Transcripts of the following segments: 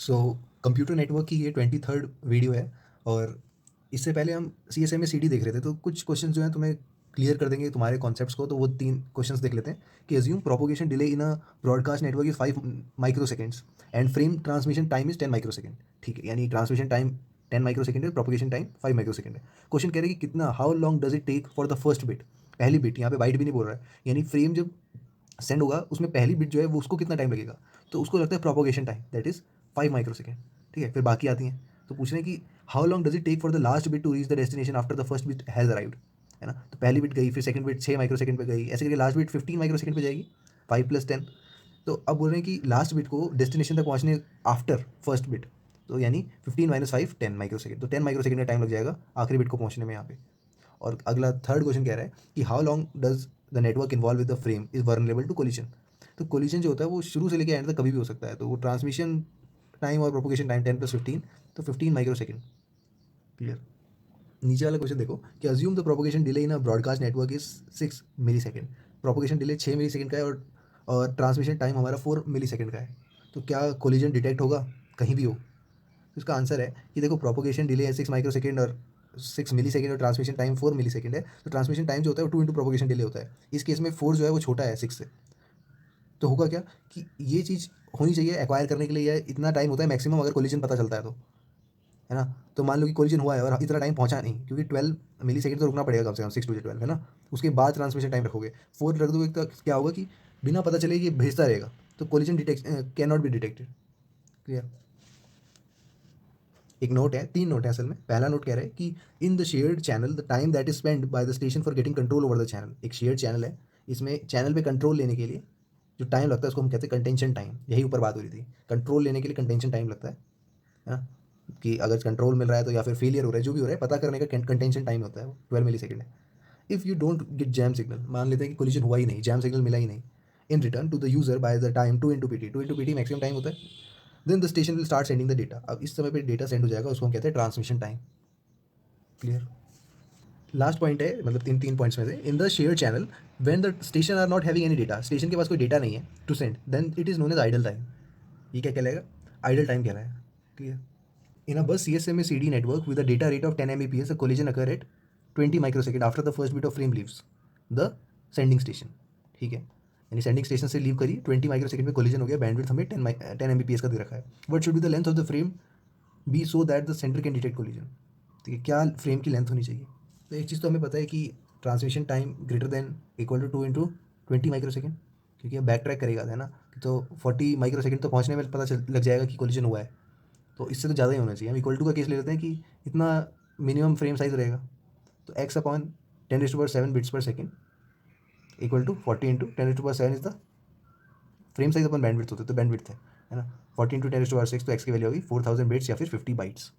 So computer network की ये 23rd video है और इससे पहले हम CSMA-CD देख रहे थे, तो कुछ क्वेश्चंस जो हैं तुम्हें क्लियर कर देंगे तुम्हारे कॉन्सेप्ट्स को। तो वो 3 क्वेश्चंस देख लेते हैं कि assume propagation delay in a broadcast network is 5 microseconds and frame transmission time is 10 microsecond. ठीक है, यानी ट्रांसमिशन टाइम 10 माइक्रोसेकंड है, प्रोपगेशन टाइम 5 माइक्रोसेकंड है। क्वेश्चन कह रहे हैं कि कितना how long does it take for the first bit, पहली बिट, यहाँ पे बाइट भी नहीं बोल रहा है, यानी फ्रेम जब सेंड होगा उसमें पहली बिट जो है वो उसको कितना टाइम लगेगा, तो उसको लगता है propagation time that is 5 microsecond. ठीक है, फिर बाकी आती हैं। तो पूछ रहे हैं कि how long does it take for the last bit to reach the destination after the first bit has arrived, है ना। तो पहली बिट गई, फिर सेकंड बिट 6 माइक्रोसेकंड पे गई, ऐसे करके लास्ट बिट 15 माइक्रोसेकंड पे जाएगी, 5 + 10। तो अब बोल रहे हैं कि लास्ट बिट को डेस्टिनेशन तक पहुंचने आफ्टर फर्स्ट बिट, तो यानी 15 - 5 10 माइक्रोसेकंड, तो 10 माइक्रोसेकंड का टाइम लग जाएगा आखिरी बिट को पहुंचने में यहाँ पे। और अगला थर्ड क्वेश्चन कह रहा है कि how long does the network involve with the frame is vulnerable to collision. तो कोलिजन जो होता है वो शुरू से लेकर एंड तक कभी भी हो सकता है, तो वो ट्रांसमिशन टाइम और प्रोपोगेशन टाइम 10 + 15, तो 15 माइक्रोसेकंड। क्लियर। नीचे वाला क्वेश्चन देखो कि assume the propagation delay in a broadcast network is 6 millisecond. Propagation delay 6 millisecond का है और ट्रांसमिशन टाइम हमारा 4 मिलीसेकंड का है, तो क्या कोलिजन डिटेक्ट होगा कहीं भी हो। तो इसका आंसर है कि देखो प्रोपोगेशन डिले है 6 माइक्रोसेकंड और 6 मिलीसेकंड और ट्रांसमिशन टाइम 4 मिलीसेकंड है, तो ट्रांसमिशन टाइम जो होता है वो 2 इंटू प्रोपोगेशन डिले होता है। इस केस में 4 जो है वो छोटा है 6 से, तो होगा क्या कि ये चीज़ होनी चाहिए एक्वायर करने के लिए, या इतना टाइम होता है मैक्सिमम अगर कोलिजन पता चलता है तो, है ना। तो मान लो कि कोलिजन हुआ है और इतना टाइम पहुंचा नहीं, क्योंकि 12 मिलीसेकंड तो रुकना पड़ेगा कम से कम, 6 टू 12, है ना। उसके बाद ट्रांसमिशन टाइम रखोगे, 4 रख दोगे तो क्या होगा कि बिना पता चले ये भेजता रहेगा, तो collision detect can not be detected. Clear. एक नोट है, 3 नोट है असल में। पहला नोट कह रहा है कि in the shared channel the time that is spend by the station for getting control over the channel. एक शेयर्ड चैनल है, इसमें चैनल पे कंट्रोल लेने के लिए जो टाइम लगता है उसको हम कहते हैं कंटेंशन टाइम। यही ऊपर बात हो रही थी, कंट्रोल लेने के लिए कंटेंशन टाइम लगता है ना। कि अगर कंट्रोल मिल रहा है तो या फिर फेलियर हो रहा है, जो भी हो रहा है पता करने का कंटेंशन टाइम होता है वो 12 मिली सेकेंड है। If you don't get jam signal, मान लेते हैं कि कोलिजन हुआ ही नहीं, जैम सिग्नल मिला ही नहीं, in return to the user by the time 2 into P T maximum time होता है, then the station will start sending the data. अब इस समय पे डेटा सेंड हो जाएगा, उसको हम कहते हैं transmission time. Clear. Last point है, मतलब तीन तीन पॉइंट्स में से, in the share channel when the station are not having any data, station के पास कोई डेटा नहीं है to send, then it is known as idle time. ये क्या कहलाएगा, आइडल टाइम कहलाएगा। Clear. In a bus CSMA CD network with a data rate of 10 Mbps, a collision occur at 20 microsecond after the first bit of frame leaves the sending station। ठीक है, यानी sending station से leave करी, 20 microsecond में collision हो गया, bandwidth हमें 10 Mbps का दे रखा है। What should be the length of the frame be so that the centre can detect collision. ठीक है, क्या फ्रेम की लेंथ होनी चाहिए। तो एक चीज़ तो हमें पता है कि transmission time greater than equal to 2 into 20 microsecond, क्योंकि अब बैक ट्रैक करेगा, है ना। तो 40 माइक्रोसेकंड तो पहुंचने में पता चल लग जाएगा कि कोलिजन हुआ है, तो इससे तो ज़्यादा ही होना चाहिए। हम इक्वल टू का केस ले लेते हैं कि इतना मिनिमम फ्रेम साइज़ रहेगा, तो x/10⁻⁷ बिट्स पर second equal to 40 × 10⁻⁷ is the frame size अपन बैंडविड्थ होते, तो बैंडविड्थ है ना। 40 × 10⁻⁶, तो x की वैल्यू होगी 4000 बिट्स या फिर 50 बाइट्स।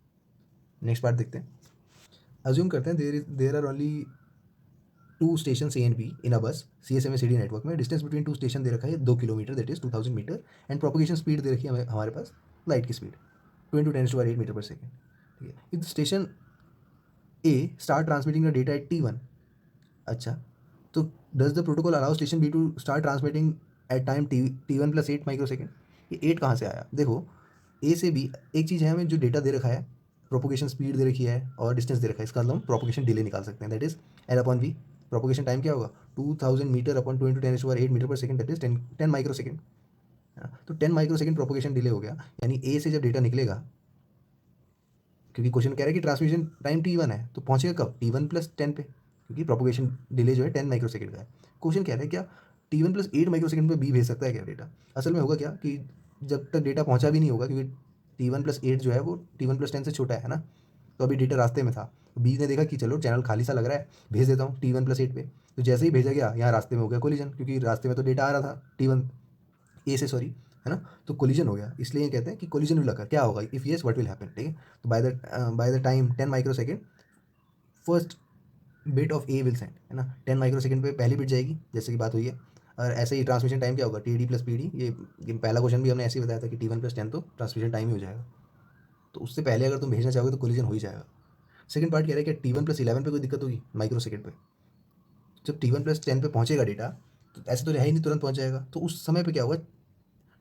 नेक्स्ट पार्ट देखते हैं। अज्यूम करते हैं there are only 2 station A and B in a bus CSMA CD network में। डिस्टेंस बिटवीन 2 स्टेशन दे रखा है 2 kilometre, that is 2000 metre, and propagation speed दे रखी है हमारे पास, लाइट की स्पीड 2 × 10⁸ मीटर पर सेकेंड। ठीक है, if station A start transmitting the data at T1। अच्छा, तो does the protocol allow station B to start transmitting at time T1 + 8 microsecond. ये 8 कहाँ से आया, देखो A से B एक चीज़ है, हमें जो डेटा दे रखा है, प्रोपोगेशन स्पीड दे रखी है और डिस्टेंस दे रखा है, इसका मतलब हम प्रोपोगेशन डिले निकाल सकते हैं, that is L/V। Propagation time क्या होगा, 2000 मीटर अपॉन 2 × 10⁸ मीटर पर सेकंड, दैट इज 10 माइक्रोसेकंड। तो 10 माइक्रोसेकंड प्रोपोगेशन डिले हो गया, यानी A से जब डेटा निकलेगा, क्योंकि क्वेश्चन कह रहा है कि ट्रांसमिशन टाइम T1 है, तो पहुंचेगा कब, T1 + 10 पे, क्योंकि प्रोपोगेशन डिले जो है 10 माइक्रोसेकंड का है। क्वेश्चन कह रहा है क्या T1 + 8 माइक्रोसेकंड पे B भेज सकता है क्या डेटा। असल में होगा क्या कि जब तक डेटा पहुंचा भी नहीं होगा, क्योंकि T1 + 8 जो है वो T1 + 10 से छोटा है ना, तो अभी डेटा रास्ते में था, बी ने देखा कि चलो चैनल खाली सा लग रहा है, भेज देता हूँ T1 + 8 पे। तो जैसे ही भेजा गया, यहाँ रास्ते में हो गया कोलिजन, क्योंकि रास्ते में तो डेटा आ रहा था T1 ए से, सॉरी, है ना। तो कोलिजन हो गया, इसलिए ये कहते हैं कि कोलिजन विल अकर, क्या होगा, if yes what will happen. ठीक है, तो by the time 10 microsecond first bit of A will send, है ना। 10 माइक्रोसेकंड पे पहली बिट जाएगी, जैसे कि बात हुई है। और ऐसे ही ट्रांसमिशन टाइम क्या होगा, TD + PD। ये पहला क्वेश्चन भी हमने ऐसे ही बताया था कि T1 + 10 तो ट्रांसमिशन टाइम ही हो जाएगा, तो उससे पहले अगर तुम भेजना चाहोगे तो कोलिजन हो ही जाएगा। सेकंड पार्ट कह रहा है कि T1 + 11 पे कोई दिक्कत होगी माइक्रोसेकंड पे। जब T1 + 10 पे पहुंचेगा डेटा, तो ऐसे तो है ही नहीं तुरंत पहुंच जाएगा, तो उस समय पे क्या होगा,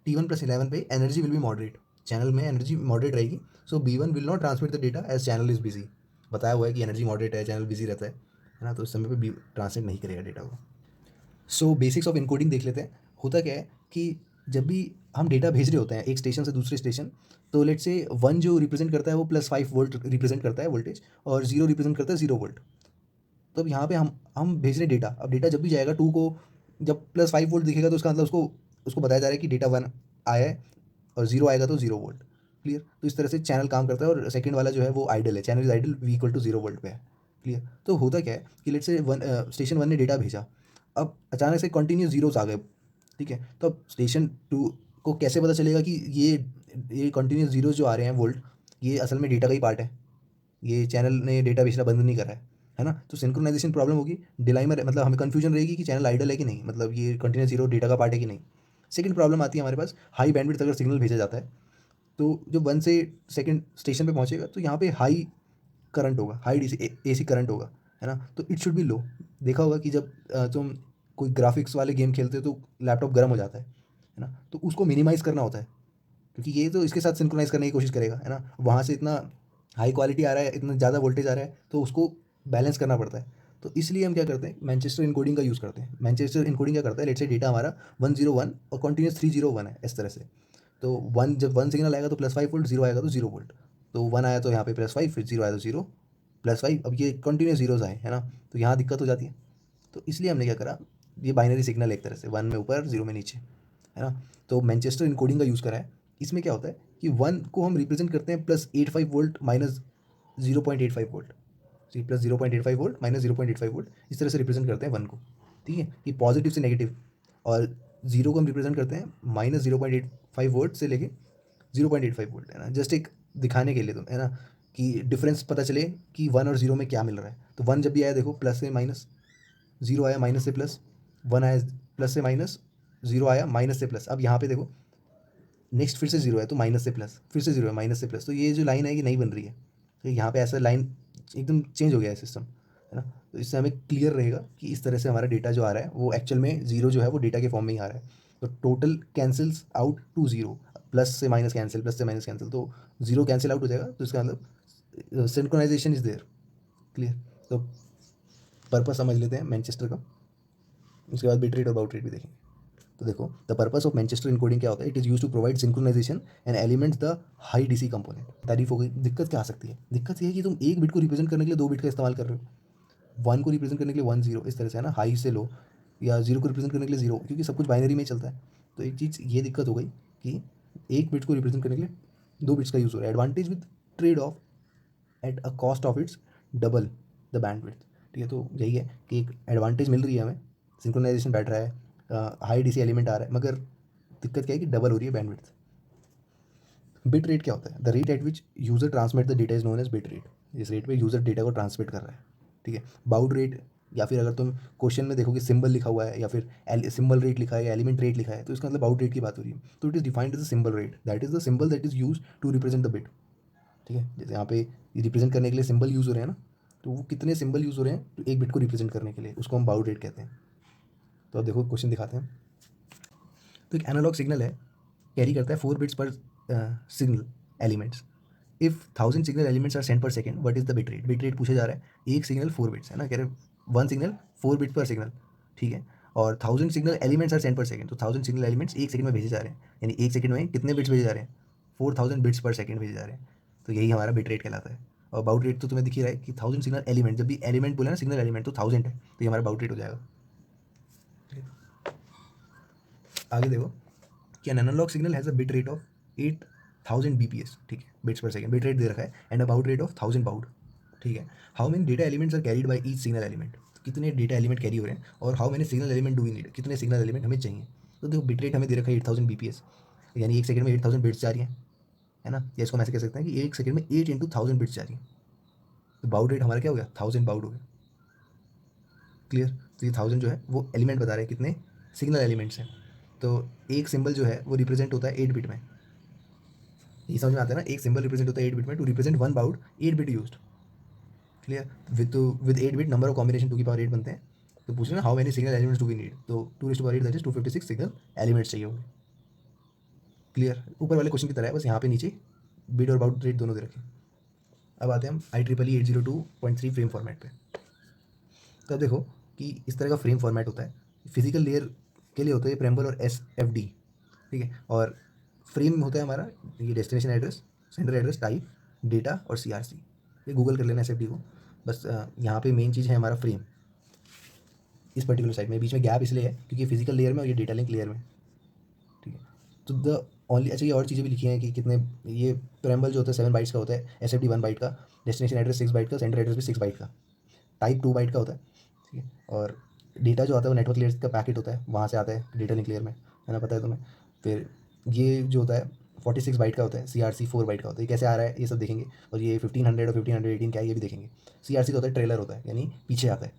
T1 + 11 पे energy will be moderate, channel में एनर्जी मॉडरेट रहेगी, so B1 will not transmit the data as channel is busy. बताया हुआ है कि एनर्जी मॉडरेट है, चैनल बिजी रहता है ना, तो उस समय पे बी ट्रांसमिट नहीं करेगा डेटा को। सो बेसिक्स ऑफ इनकोडिंग देख लेते हैं। होता क्या है कि जब भी हम डेटा भेज रहे होते हैं एक स्टेशन से दूसरे स्टेशन, तो लेट्स से 1 जो रिप्रेजेंट करता है वो +5 वोल्ट रिप्रेजेंट करता है वोल्टेज, और 0 रिप्रेजेंट करता है 0 वोल्ट। तो अब यहाँ पे हम भेज रहे हैं डेटा। अब डेटा जब भी जाएगा 2 को, जब +5 वोल्ट दिखेगा तो उसका मतलब उसको उसको बताया जा रहा है कि डेटा 1 आया है, और 0 आएगा तो 0 वोल्ट। क्लियर? तो इस तरह से चैनल काम करता है, और सेकंड वाला जो है वो आइडल है, channel is idle V equal to 0 volt पे है। क्लियर? तो होता क्या है कि लेट्स से स्टेशन 1 ने डेटा भेजा, अब अचानक से कंटिन्यूस जीरोस आ गए। ठीक है? तो अब स्टेशन 2 को कैसे पता चलेगा कि ये कंटिन्यूस जीरोस जो आ रहे हैं वोल्ट, ये असल में डेटा का ही पार्ट है, ये चैनल ने डेटा भेजना बंद नहीं कर रहा है ना? तो सिंक्रोनाइजेशन प्रॉब्लम होगी, डिलाइमर मतलब हमें कन्फ्यूजन रहेगी कि चैनल आइडल है कि नहीं, मतलब ये कंटिन्यूस जीरो डेटा का पार्ट है कि नहीं। सेकंड प्रॉब्लम आती है हमारे पास, हाई बैंडविड्थ अगर सिग्नल भेजा जाता है, तो जब 1 से सेकंड स्टेशन पे पहुंचेगा तो यहाँ पे हाई करंट होगा, हाई डीसी एसी करंट होगा, है ना? तो इट शुड बी लो। देखा होगा कि जब तुम कोई ग्राफिक्स वाले गेम खेलते हो तो लैपटॉप गर्म हो जाता है ना? तो उसको मिनिमाइज़ करना होता है, क्योंकि ये तो इसके साथ सिंक्रोनाइज़ करने की कोशिश करेगा, है ना? वहाँ से इतना हाई क्वालिटी आ रहा है, इतना ज़्यादा वोल्टेज आ रहा है, तो उसको बैलेंस करना पड़ता है। तो इसलिए हम क्या करते हैं, मैनचेस्टर इनकोडिंग का यूज़ करते हैं। मैनचेस्टर इनकोडिंग क्या करता है, लेट्स से डेटा हमारा 101 और कंटिन्यूअस 301 है, इस तरह से। तो 1 जब 1 सिग्नल आएगा तो +5 वोल्ट, 0 आएगा तो 0 वोल्ट। तो 1 आया तो यहाँ पे +5, फिर 0 आया तो 0, +5, अब ये कंटिन्यूअस ज़ीरोज़ आए, है ना? तो यहाँ दिक्कत हो जाती है। तो इसलिए हमने क्या करा, ये बाइनरी सिग्नल एक तरह से 1 में ऊपर, 0 में नीचे, है ना? तो मैनचेस्टर इनकोडिंग का यूज़ करा है। इसमें क्या होता है कि 1 को हम रिप्रेजेंट करते हैं +85 वोल्ट माइनस 0.85 वोल्ट, जी, +0.85 वोल्ट माइनस 0.85 वोल्ट, इस तरह से रिप्रेजेंट करते हैं 1 को। ठीक है? ये पॉजिटिव से नेगेटिव, और 0 को हम रिप्रेजेंट करते हैं -0.85 वोल्ट से लेके 0.85 वोल्ट, है ना? जस्ट एक दिखाने के लिए, तो है ना, कि डिफरेंस पता चले कि 1 और 0 में क्या मिल रहा है। तो 1 जब भी आया देखो, प्लस से माइनस, 0 आया माइनस से प्लस, 1 आया प्लस से माइनस, 0 आया माइनस से प्लस। अब यहाँ पे देखो, नेक्स्ट फिर से 0 है तो माइनस से प्लस, फिर से 0 है माइनस से प्लस। तो ये जो लाइन है ये नहीं बन रही है, तो यहाँ पे ऐसा लाइन एकदम चेंज हो गया है सिस्टम, है ना? तो इससे हमें क्लियर रहेगा कि इस तरह से हमारा डेटा जो आ रहा है वो एक्चुअल में 0 जो है वो डेटा के फॉर्म में ही आ रहा है। तो total cancels out to 0, plus से माइनस कैंसिल, प्लस से माइनस कैंसिल, तो 0 कैंसिल आउट हो जाएगा, तो इसका मतलब सिंक्रोनाइजेशन इज देयर। क्लियर? तो पर्पस समझ लेते हैं मैनचेस्टर का, उसके बाद बिट रेट और बाउट रेट भी देखेंगे। तो देखो, the purpose of Manchester encoding क्या होता है, it is use to provide synchronisation and elements the high DC component. तारीफ हो गई। दिक्कत क्या आ सकती है? दिक्कत ये है कि तुम एक बिट को रिप्रेजेंट करने के लिए 2 बिट का इस्तेमाल कर रहे हो। 1 को रिप्रेजेंट करने के लिए 1 0, इस तरह से, है ना, हाई से लो, या 0 को रिप्रेजेंट करने के लिए 0, क्योंकि सब कुछ बाइनरी में चलता है। तो एक चीज़ ये दिक्कत हो गई कि एक बिट को रिप्रेजेंट करने के लिए 2 बिट्स का यूज़ हो रहा है। Advantage with trade off at a cost of its double the bandwidth. ठीक है? तो यही है कि एक एडवांटेज मिल रही है हमें, सिंक्रोनाइजेशन बैठ रहा है, हाई डीसी एलिमेंट आ रहा है, मगर दिक्कत क्या है कि डबल हो रही है बैंडविड्थ। बिट रेट क्या होता है? The rate at which user transmit the data is known as bit rate. इस रेट पे यूजर डेटा को ट्रांसमिट कर रहा है। ठीक है? बाउड रेट, या फिर अगर तुम क्वेश्चन में देखोगे सिंबल लिखा हुआ है, या फिर सिंबल रेट लिखा है, या एलिमेंट रेट लिखा है, तो इसका मतलब बाउड रेट की बात हो रही है। तो it is defined as the symbol rate, that is the symbol that is use to represent the bit. ठीक है? जैसे यहाँ पे रिप्रेजेंट करने के लिए सिंबल यूज़ हो रहे हैं ना, तो वो कितने सिंबल यूज़ हो रहे हैं तो एक बिट को रिप्रेजेंट करने के लिए, उसको हम बाउड रेट कहते हैं। तो अब देखो क्वेश्चन दिखाते हैं। तो एक एनालॉग सिग्नल है, कैरी करता है 4 bits per signal elements. If 1000 signal elements are send per second, what is the bit rate? Bit rate पूछा जा रहा है। एक सिग्नल 4 बिट्स, है ना, कह रहे 1 सिग्नल 4 बिट पर सिग्नल। ठीक है? और 1000 signal elements are send per second, तो 1000 सिग्नल एलिमेंट्स एक सेकंड में भेजे जा रहे हैं, यानी एक सेकंड में कितने बिट्स भेजे जा रहे हैं? 4000 बिट्स पर सेकंड भेजे जा रहे हैं। तो यही हमारा बिट रेट कहलाता है। और बाउट रेट तो तुम्हें दिख ही रहा है कि 1000 सिग्नल एलिमेंट, जब भी एलिमेंट बोला ना, सिग्नल एलिमेंट, तो 1000 है, तो ये हमारा बाउट रेट हो जाएगा। आगे देखो कि an analogue signal has a bit rate of 8000 bps। ठीक है? बिट्स पर सेकंड बिट रेट दे रखा है, and a baud rate of 1000 baud. ठीक है? How many data elements are carried by each signal element? कितने डेटा एलिमेंट कैरी हो रहे हैं, और how many signal element do we need? कितने सिग्नल एलिमेंट हमें चाहिए? तो देखो, बिट रेट हमें दे रखा है 8000 bps, यानी एक सेकंड में 8000 बिट्स जा रही हैं, है ना? या इसको हम ऐसे कह सकते हैं कि एक सेकंड में 8 इंटू 1000 बिट्स जा रही हैं। तो बाउड रेट हमारा क्या हो गया? 1000 बाउड हो गया। क्लियर? तो ये 1000 जो है वो एलिमेंट बता रहे हैं कितने सिग्नल एलिमेंट्स हैं। तो एक सिंबल जो है वो रिप्रेजेंट होता है 8 बिट में। ये समझ में आता है ना? एक सिंबल रिप्रेजेंट होता है 8 बिट में, to represent one baud 8 bit used. Clear? With 8 bit number of combination 2 की पावर 8 बनते हैं। तो पूछ रहे ना, how many signal elements do we need? तो 2 की power 8 that is 256 signal elements चाहिए होंगे। क्लियर, ऊपर वाले क्वेश्चन की तरह है, बस यहाँ पे नीचे बिट और बाउट रेट दोनों दे रखे। अब आते हैं हम IEEE 802.3 फ्रेम फॉर्मेट पे। तो अब देखो कि इस तरह का फ्रेम फॉर्मेट होता है। फिजिकल लेयर के लिए होता है प्रेम्बल और SFD, ठीक है। और फ्रेम होता है हमारा ये destination address, sender address, type, data और CRC। ये गूगल कर लेना SFD को। बस यहाँ पे मेन चीज़ है हमारा फ्रेम इस पर्टिकुलर साइड में। बीच में गैप इसलिए है क्योंकि फिजिकल लेयर में और ये डेटा लिंक लेयर में, ठीक है। तो द ओनली, अच्छा ये और चीज़ें भी लिखी हैं कि कितने, ये प्रेम्बल जो होता है 7 बाइट्स का होता है, SFD 1 बाइट का, डेस्टिनेशन एड्रेस 6 बाइट का, सेंडर एड्रेस भी 6 बाइट का, टाइप 2 बाइट का होता है, ठीक है। और डेटा जो आता है वो नेटवर्क लेयर का पैकेट होता है, वहाँ से आता है डेटा लिंक लेयर में, है ना, पता है तुम्हें। फिर ये जो होता है 46 बाइट का होता है, CRC 4 बाइट का होता है। ये कैसे आ रहा है ये सब देखेंगे। और ये 1500 और 1518 क्या है ये भी देखेंगे। CRC का होता है ट्रेलर होता है, यानी पीछे आता है।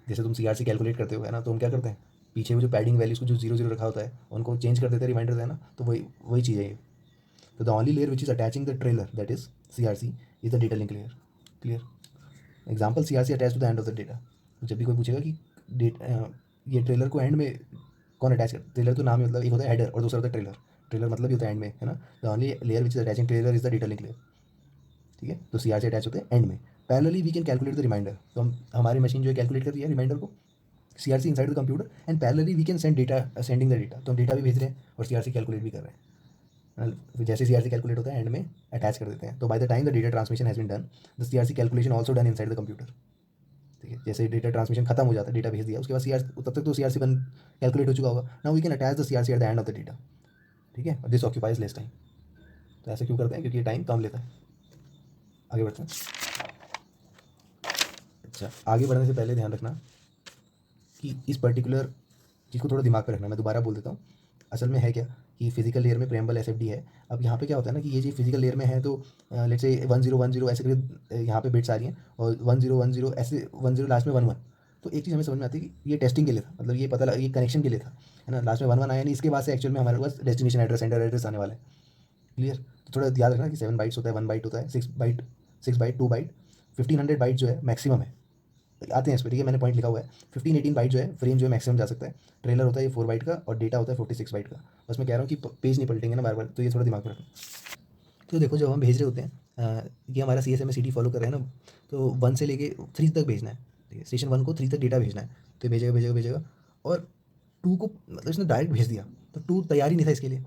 जैसे तुम CRC कैलकुलेट करते हो, है ना, तो हम क्या करते हैं, पीछे वो जो पैडिंग वैल्यूज़ को जो 0 0 रखा होता है उनको चेंज कर देते हैं, रिमाइंडर है ना, तो वही वही चीज़ है ये। तो the only layer which is attaching the trailer, that is CRC, is the data link layer. Clear. Example CRC attach to the end of the data. जब भी कोई पूछेगा कि ये ट्रेलर को एंड में कौन अटैच कर, ट्रेलर तो नाम ही मतलब, एक होता है हेडर और दूसरा होता है ट्रेलर। ट्रेलर मतलब ये होता है एंड में, है ना। The only layer which is attaching trailer is the data link layer, ठीक है। तो CRC अटैच होते हैं एंड में। Parallelly we can calculate the remainder, तो हम हमारी मशीन जो है कैलकुलेट करती है रिमाइंडर को, CRC inside the computer, and parallelly we can send data, sending the data. तो हम डेटा भी भेज रहे हैं और CRC कैलकुलेट भी कर रहे हैं। फिर जैसे CRC कैलकुलेट होता है एंड में अटैच कर देते हैं। तो by the time the data transmission has been done, the CRC calculation also done inside the computer, ठीक है। जैसे डेटा ट्रांसमिशन खत्म हो जाता है, डेटा भेज दिया, उसके बाद CRC, तब तक तो CRC बन कैलकुलेट हो चुका होगा। Now we can attach the CRC at the end of the data, ठीक है। This occupies less time. तो ऐसे क्यों करते हैं, क्योंकि टाइम कम लेता है। आगे बढ़ते हैं। अच्छा, आगे बढ़ने से पहले ध्यान रखना कि इस पर्टिकुलर चीज़ को थोड़ा दिमाग पर रखना। मैं दोबारा बोल देता हूँ। असल में है क्या कि फिजिकल लेयर में प्रेम्बल SFD है। अब यहाँ पे क्या होता है ना कि ये चीज़ फिजिकल लेयर में है, तो लेट्स से 1010 ऐसे करके यहाँ पे बिट्स आ रही हैं, और 1010 ऐसे 10 लास्ट में 11। तो एक चीज़ हमें समझ में आती है कि ये टेस्टिंग के लिए था, मतलब ये पता लगा, ये कनेक्शन के लिए था, है ना। लास्ट में 11 आया नहीं, इसके बाद से एक्चुअल में हमारे पास डेस्टिनेशन एड्रेस, सेंडर एड्रेस आने वाला है। क्लियर। तो थोड़ा याद रखना कि 7 बाइट्स होता है, 1 बाइट होता है, 6 बाइट 2 बाइट, 1500 बाइट जो है मैक्सिमम है। आते हैं इस पर, ठीक है। मैंने पॉइंट लिखा हुआ है 1518 बाइट जो है फ्रेम जो है मैक्सिमम जा सकता है। ट्रेलर होता है ये 4 बाइट का, और डेटा होता है 46 बाइट का। बस मैं कह रहा हूँ कि पेज नहीं पलटेंगे ना बार बार, तो ये थोड़ा दिमाग में रखना। तो देखो जब हम भेज रहे होते हैं, ये हमारा CSMA CD फॉलो कर रहे हैं ना, तो 1 से लेके 3 तक भेजना है, ठीक है। स्टेशन 1 को 3 तक डेटा भेजना है, तो भेजेगा भेजेगा भेजेगा। और 2 को मतलब इसने डायरेक्ट भेज दिया, तो 2 तैयारी नहीं था इसके लिए,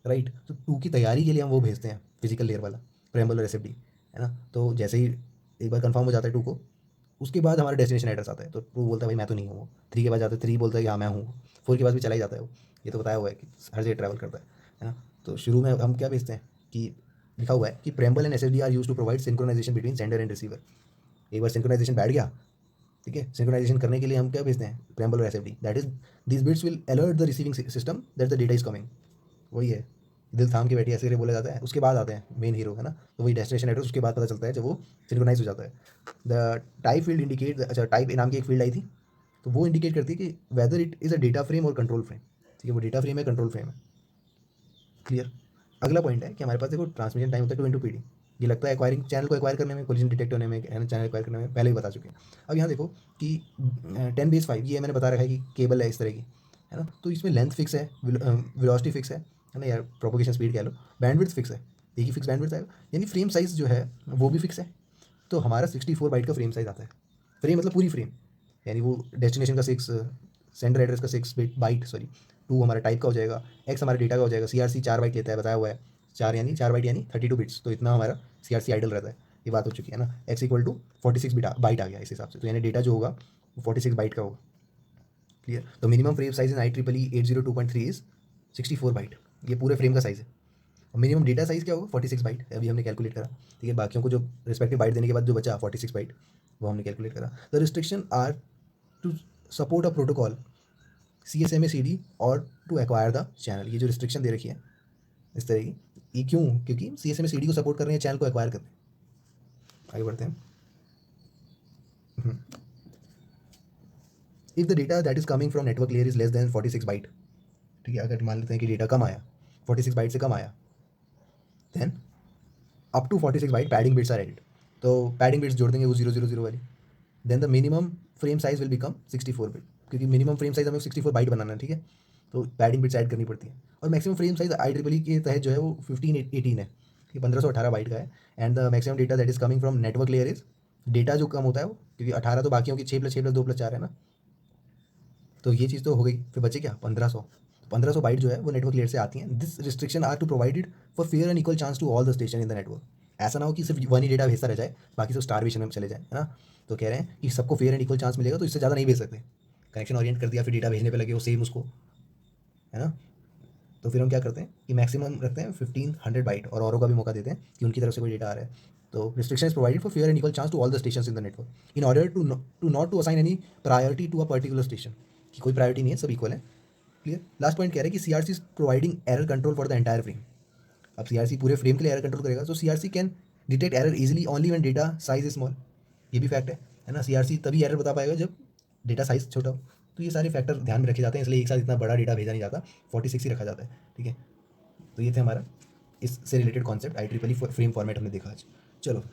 राइट। तो 2 की तैयारी के लिए हम वो भेजते हैं फिजिकल लेयर वाला, प्रेम्बल और SFD, है ना। तो जैसे ही एक बार कंफर्म हो जाता है 2 को, उसके बाद हमारा डेस्टिनेशन एड्रेस आता है। तो 2 बोलता है भाई मैं तो नहीं हूँ। 3 के बाद जाता है, 3 बोलता है कि हाँ मैं हूँ। 4 के पास भी चला ही जाता है वो, ये तो बताया हुआ है कि हर जगह ट्रैवल करता है ना। तो शुरू में हम क्या भेजते हैं कि लिखा हुआ है कि preamble and SFD are use to provide synchronisation between sender and receiver. एक बार सिंक्रोनाइजेशन बैठ गया, ठीक है, सिंक्रोनाइजेशन करने के लिए हम क्या भेजते हैं, प्रेम्बल और SFD, that is this bits will alert the receiving system that the data is coming. वही है, दिल थाम के बैठी ऐसे करके बोला जाता है। उसके बाद आते हैं मेन हीरो, है ना। तो वही डेस्टिनेशन एड्रेस उसके बाद पता चलता है जब वो सिंक्रोनाइज हो जाता है। द टाइप फील्ड इंडिकेट, अच्छा टाइप नाम की एक फील्ड आई थी, तो वो इंडिकेट करती है कि whether it is a data frame और कंट्रोल फ्रेम, ठीक है। वो डेटा फ्रेम है, कंट्रोल फ्रेम है। क्लियर। अगला पॉइंट है कि हमारे पास देखो ट्रांसमिशन टाइम होता है 2 × PD। ये लगता है एक्वायरिंग, चैनल को एक्वायर करने में, कोलिजन डिटेक्ट होने में, है ना, चैनल एक्वायर करने में पहले ही बता चुके हैं। अब यहाँ देखो कि 10 base 5 ये मैंने बता रखा है कि केबल है इस तरह की, है ना। तो इसमें लेंथ फिक्स है, वेलोसिटी फिक्स है ना यार, प्रोपोगेशन स्पीड कह लो, बैंडविड्थ फिक्स है, एक ही फिक्स बैंडविड्थ आएगा, यानी फ्रेम साइज़ जो है वो भी फिक्स है। तो हमारा 64 बाइट का फ्रेम साइज़ आता है। फ्रेम मतलब पूरी फ्रेम, यानी वो डेस्टिनेशन का 6, सेंडर एड्रेस का 6 बाइट सॉरी, 2 हमारा टाइप का हो जाएगा, X हमारा डेटा का हो जाएगा। CRC 4 बाइट लेता है, बताया हुआ है, 4 बाइट यानी 32 बिट्स। तो इतना हमारा CRC आइडल रहता है, ये बात हो चुकी है ना। X = 46 बाइट आ गया इस हिसाब से, तो यानी डेटा जो होगा वो 46 बाइट का होगा। क्लियर। तो minimum frame size in IEEE 802.3 is 64 byte, ये पूरे फ्रेम का साइज़ है। और मिनिमम डेटा साइज़ क्या होगा, 46 बाइट, अभी हमने कैलकुलेट करा, ठीक है। बाकियों को जो रिस्पेक्टिव बाइट देने के बाद जो बचा 46 बाइट, वो हमने कैलकुलेट करा। The restriction are to support a protocol CSMA CD और टू एक्वायर द चैनल। ये जो रिस्ट्रिक्शन दे रखी है इस तरह की, ये क्यों, क्योंकि CSMA CD को सपोर्ट कर रहे हैं, चैनल को एक्वायर कर रहे हैं। आगे बढ़ते हैं। If the data that is coming from network layer is less than 46 byte, ठीक है, अगर मान लेते हैं कि डेटा कम आया, 46 बाइट से कम आया, then up to 46 byte padding bits are added. तो पैडिंग बिट्स जोड़ देंगे वो 000 वाली। Then the minimum frame size will become 64 bit, क्योंकि मिनिमम फ्रेम साइज हमें 64 बाइट बनाना है, ठीक है। तो पैडिंग बिट्स ऐड करनी पड़ती है। और मैक्सिमम फ्रेम साइज IEEE के तहत जो है वो 1518 है, ये 1518 बाइट का है। And the maximum data that is coming from network layer is, data जो कम होता है वो, क्योंकि 18 तो बाकियों की 6+6+2+4 है ना, तो ये चीज़ तो हो गई। फिर बचे क्या, 1500। 1500 बाइट जो है वो नेटवर्क लेयर से आती हैं। This restriction are to provided for fair and equal chance to all the station in the network. ऐसा ना हो कि सिर्फ वन ही डेटा भेजता रह जाए, बाकी सब स्टारवेशन में चले जाए, है ना। तो कह रहे हैं कि सबको फेयर एंड इक्वल चांस मिलेगा, तो इससे ज़्यादा नहीं भेज सकते। कनेक्शन ओरिएंट कर दिया, फिर डेटा भेजने पे लगे वो सेम उसको, है ना। तो फिर हम क्या करते हैं कि मैक्सिमम रखते हैं 1500 बाइट, और औरों का भी मौका देते हैं कि उनकी तरफ से कोई डेटा आ रहा है। तो restriction is provided for fair and equal chance to all the station in the network in order to not to assign any priority to a particular station, कि कोई प्रायोरिटी नहीं है, सब इक्वल है। क्लियर। लास्ट पॉइंट कह रहे हैं कि CRC is providing error control for the entire frame. अब CRC पूरे फ्रेम के लिए एरर कंट्रोल करेगा, तो CRC can detect error easily only when data size is small. ये भी फैक्ट है ना। CRC तभी एरर बता पाएगा जब डेटा साइज छोटा हो। तो ये सारे फैक्टर ध्यान में रखे जाते हैं, इसलिए एक साथ इतना बड़ा डेटा भेजा नहीं जाता, 46 ही रखा जाता है। ठीक है, तो ये थे हमारा इससे related concept. IEEE frame format हमने देखा आज। चलो